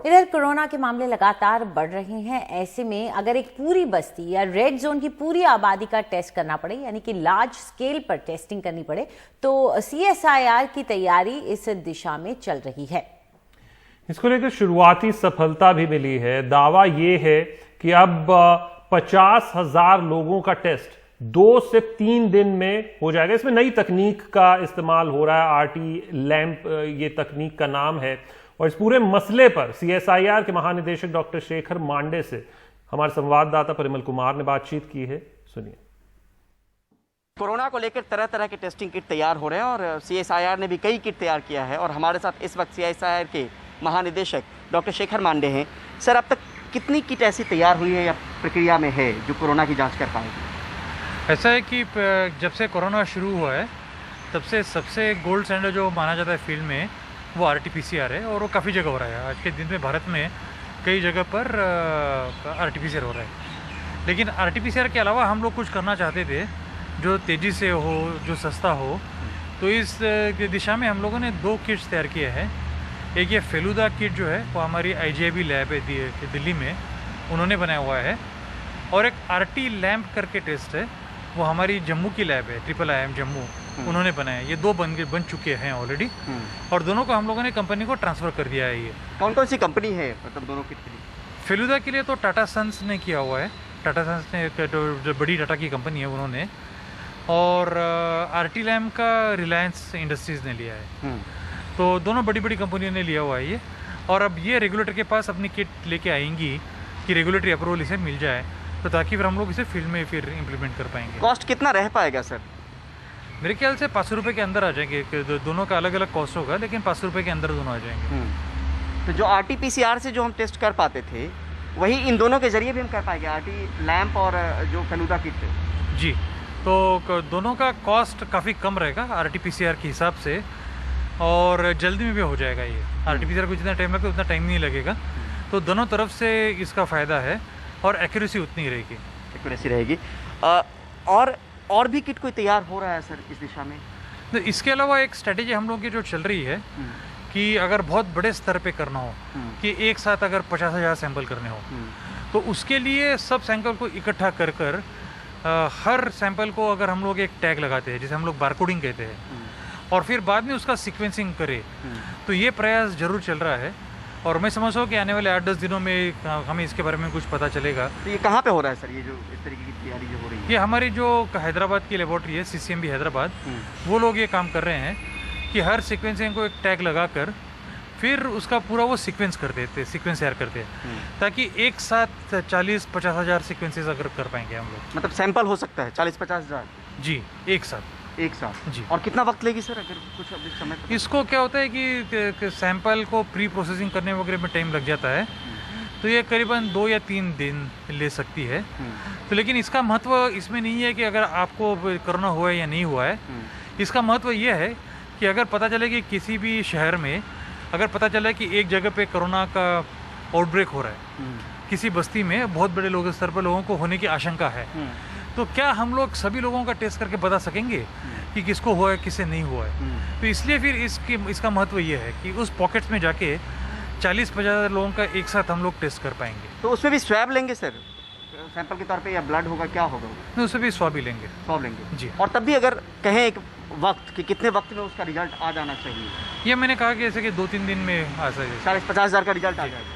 इधर कोरोना के मामले लगातार बढ़ रहे हैं। ऐसे में अगर एक पूरी बस्ती या रेड जोन की पूरी आबादी का टेस्ट करना पड़े, यानी कि लार्ज स्केल पर टेस्टिंग करनी पड़े, तो CSIR की तैयारी इस दिशा में चल रही है। इसको लेकर शुरुआती सफलता भी मिली है। दावा यह है कि अब 50,000 लोगों का टेस्ट 2 से 3 दिन में हो जाएगा। इसमें नई तकनीक का इस्तेमाल हो रहा है, RT लैंप ये तकनीक का नाम है। और इस पूरे मसले पर CSIR के महानिदेशक डॉक्टर शेखर मांडे से हमारे संवाददाता परिमल कुमार ने बातचीत की है, सुनिए। कोरोना को लेकर तरह तरह के टेस्टिंग किट तैयार हो रहे हैं और CSIR ने भी कई किट तैयार किया है। और हमारे साथ इस वक्त CSIR के महानिदेशक डॉक्टर शेखर मांडे हैं। सर, अब तक कितनी किट ऐसी तैयार हुई है या प्रक्रिया में है जो कोरोना की जांच कर पाएगी? ऐसा है कि जब से कोरोना शुरू हुआ है तब से सबसे गोल्ड स्टैंडर्ड जो माना जाता है फील्ड में वो RT-PCR है, और वो काफ़ी जगह हो रहा है। आज के दिन में भारत में कई जगह पर RT-PCR हो रहा है। लेकिन RT-PCR के अलावा हम लोग कुछ करना चाहते थे जो तेज़ी से हो, जो सस्ता हो। तो इस दिशा में हम लोगों ने 2 किट्स तैयार किए हैं। एक ये फेलुदा किट जो है वो हमारी IGIB लैब है दिल्ली में, उन्होंने बनाया हुआ है। और एक RT लैंप करके टेस्ट है, वो हमारी जम्मू की लैब है, IIIM जम्मू, उन्होंने बनाया। ये 2 बन चुके हैं ऑलरेडी, और दोनों को हम लोगों ने कंपनी को ट्रांसफ़र कर दिया है। ये कौन कौन सी कंपनी है मतलब दोनों किट के लिए? फेलुदा के लिए तो टाटा सन्स ने किया हुआ है। टाटा सन्स ने जो बड़ी टाटा की कंपनी है उन्होंने, और RT लैंप का रिलायंस इंडस्ट्रीज़ ने लिया है। तो दोनों बड़ी बड़ी कंपनियों ने लिया हुआ है ये। और अब ये रेगुलेटर के पास अपनी किट लेके आएंगी कि रेगुलेटरी अप्रूवल इसे मिल जाए, तो ताकि फिर हम लोग इसे फील्ड में फिर इम्प्लीमेंट कर पाएंगे। कॉस्ट कितना रह पाएगा सर? मेरे ख्याल से 500 रुपये के अंदर आ जाएंगे। दोनों का अलग अलग कॉस्ट होगा, लेकिन 500 रुपये के अंदर दोनों आ जाएंगे। तो जो RT-PCR से जो हम टेस्ट कर पाते थे, वही इन दोनों के जरिए भी हम कर पाएंगे, RT लैंप और जो फेलुदा किट? जी, तो दोनों का कॉस्ट काफ़ी कम रहेगा RT-PCR के हिसाब से, और जल्दी में भी हो जाएगा। ये RT-PCR को जितना टाइम लगता है उतना टाइम नहीं लगेगा। तो दोनों तरफ से इसका फ़ायदा है, और एक्यूरेसी उतनी रहेगी। एक्यूरेसी रहेगी। और भी किट कोई तैयार हो रहा है सर इस दिशा में? तो इसके अलावा एक स्ट्रेटेजी हम लोगों की जो चल रही है कि अगर बहुत बड़े स्तर पे करना हो, कि एक साथ अगर 50,000 सैंपल करने हो, तो उसके लिए सब सैंपल को इकट्ठा कर हर सैंपल को अगर हम लोग एक टैग लगाते हैं, जिसे हम लोग बारकोडिंग कहते हैं, और फिर बाद में उसका सीक्वेंसिंग करें, तो ये प्रयास जरूर चल रहा है। और मैं समझता हूँ कि आने वाले 8-10 दिनों में हमें इसके बारे में कुछ पता चलेगा। तो ये कहाँ पे हो रहा है सर, ये जो इस तरीके की तैयारी जो हो रही है? ये हमारी जो हैदराबाद की लेबॉर्ट्री है, CCMB हैदराबाद, वो लोग ये काम कर रहे हैं कि हर सीक्वेंसिंग को एक टैग लगाकर फिर उसका पूरा वो सीक्वेंस कर देते, सीक्वेंस तैयार करते हैं, ताकि एक साथ 40-50 हज़ार सीक्वेंसेस अगर कर पाएंगे हम लोग। मतलब सैंपल हो सकता है 40-50 हज़ार? जी, एक साथ जी। जी। और कितना वक्त लेगी सर, अगर कुछ अभी समय? इसको क्या होता है कि सैंपल को प्री प्रोसेसिंग करने वगैरह में टाइम लग जाता है, तो ये करीबन 2 या 3 दिन ले सकती है। तो लेकिन इसका महत्व इसमें नहीं है कि अगर आपको कोरोना हुआ है या नहीं हुआ है। इसका महत्व ये है कि अगर पता चले कि किसी भी शहर में अगर पता चला कि एक जगह पे कोरोना का आउटब्रेक हो रहा है, किसी बस्ती में बहुत बड़े लोग स्तर पर लोगों को होने की आशंका है, तो क्या हम लोग सभी लोगों का टेस्ट करके बता सकेंगे कि किसको हुआ है, किसे नहीं हुआ है? तो इसलिए फिर इसका महत्व ये है कि उस पॉकेट्स में जाके 40-50 लोगों का एक साथ हम लोग टेस्ट कर पाएंगे। तो उसमें भी स्वैब लेंगे सर सैंपल के तौर पे, या ब्लड होगा, क्या होगा? नहीं, उसमें भी स्वाब ही लेंगे। स्वाब लेंगे जी। और तब भी अगर कहें एक वक्त कि कितने वक्त में उसका रिजल्ट आ जाना चाहिए? ये मैंने कहा कि जैसे कि 2-3 दिन में आ जाएगा। 40-50 हज़ार का रिजल्ट आ जाएगा।